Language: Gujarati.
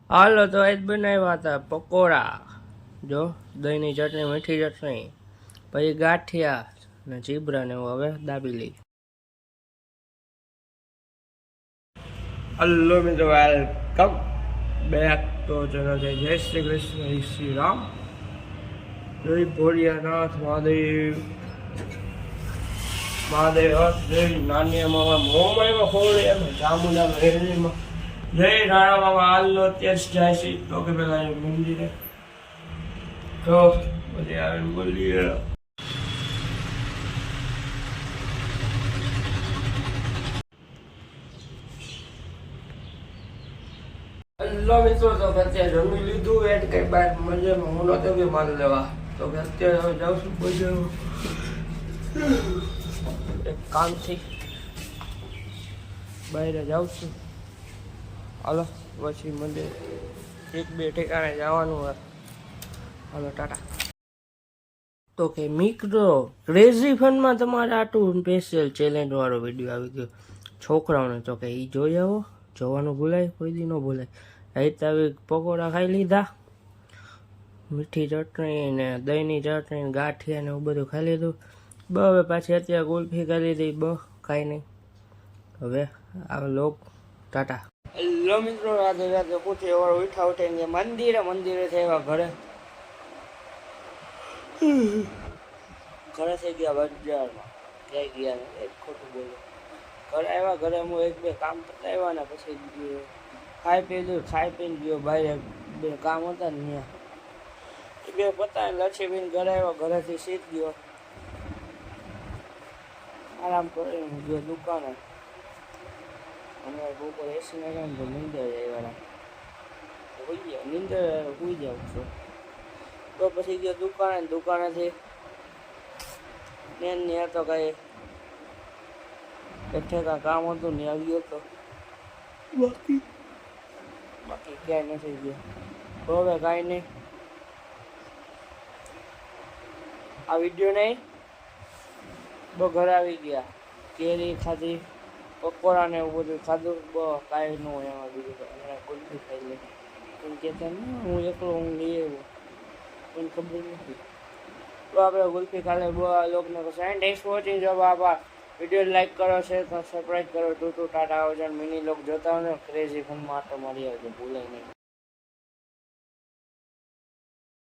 હાલો તો આજ બનાવ્યા હતા પકોડા, જો દહીંની ચટણી, મીઠી ચટણી, પછી ગાંઠિયા ને ચીબરા ને હું હવે દાબી લઈ. હલો મિત્રો, વેલકમ બેક તો ચેનલ છે જય શ્રી કૃષ્ણ શ્રી રામ, જય ભોળિયાનાથ મહાદેવ. મહાદેવ જય નાની મામા મોમાં ફોડી એમ ચામુંડા મેળવીમાં જય રાણા મામા. હાલ અત્યારે જાય છે તો કે પેલા મંદિરે તો પછી આવીને બોલીએ. હેલો મિત્રો, તો અત્યારે જમી લીધું એટ કઈ બાર મજામાં હું નતો કે માલ લેવા, તો અત્યારે હવે જાઉં છું બજાર એક કામથી બહાર જાઉં છું. હાલો પછી મંદિર એક બે ઠેકાણે જવાનું હોય. હાલો ટાટા. તો કે મિત્રો, ક્રેઝી ફનમાં તમારે આટલું સ્પેશિયલ ચેલેન્જ વાળો વિડીયો આવી ગયો છોકરાઓને, તો કે એ જોઈ આવો. જોવાનું ભૂલાય, કોઈ દી ન ભૂલાય. અહીં આવી પકોડા ખાઈ લીધા, મીઠી ચટણી ને દહીંની ચટણી, ગાંઠિયા ને એવું બધું ખાઈ લીધું. હવે પાછી અત્યારે ગુલ્ફી ખાઈ લીધી. કાંઈ નહીં. હવે આ લોક ટાટા. હેલો મિત્રો, રાધે રાધે. પૂછી વાળો ઉઠીને મંદિરે થઈ એવા ઘરે થઈ ગયા બજારમાં. ક્યાંય ગયા ને એક ખોટું બોલ્યો. ઘરે આવ્યા, ઘરે હું એક બે કામ પતાવ્યા ને પછી ખાઈ પીને ગયો બહાર. બે કામ હતા ને ત્યાં એ બે પતાવીને લચ્છી પીને ઘરે આવ્યા. ઘરેથી સીટ ગયો, આરામ કરીને ગયો દુકાને. અમારે બપોર એસી ને તો નીંદર આવ્યા હોઈ ગયા, નીંદર હોઈ જાઉં છું. તો પછી ગયો દુકાનેથી ને તો કઈ ઠેકા કામ હતું ને આવ્યો હતો. બાકી ક્યાંય નથી ગયો. તો હવે કાંઈ નહીં. આ વિડીયો નહીં બહુ ઘરે આવી ગયા, કેરી ખાધી, પકોડા ને એવું બધું ખાધું. કાંઈ ન હોય એમાં બીજું એના કુલ્ફી ખાઈ લે. પણ કહેતા ને હું એકલો હું લઈ આવ્યો, પણ ખબર નથી. તો આપણે ગુલ્ફી ખાલે લોકોને કહેવાય. Thanks for watching. જો આભાર. વિડીયો લાઈક કરો, શેર કરો, સબસ્ક્રાઈબ કરો. ટાટા આવજો. મિની લોક જોતા હોય ને ક્રેઝી ફનમાં આટો મારી આવજો, ભૂલાય નહીં.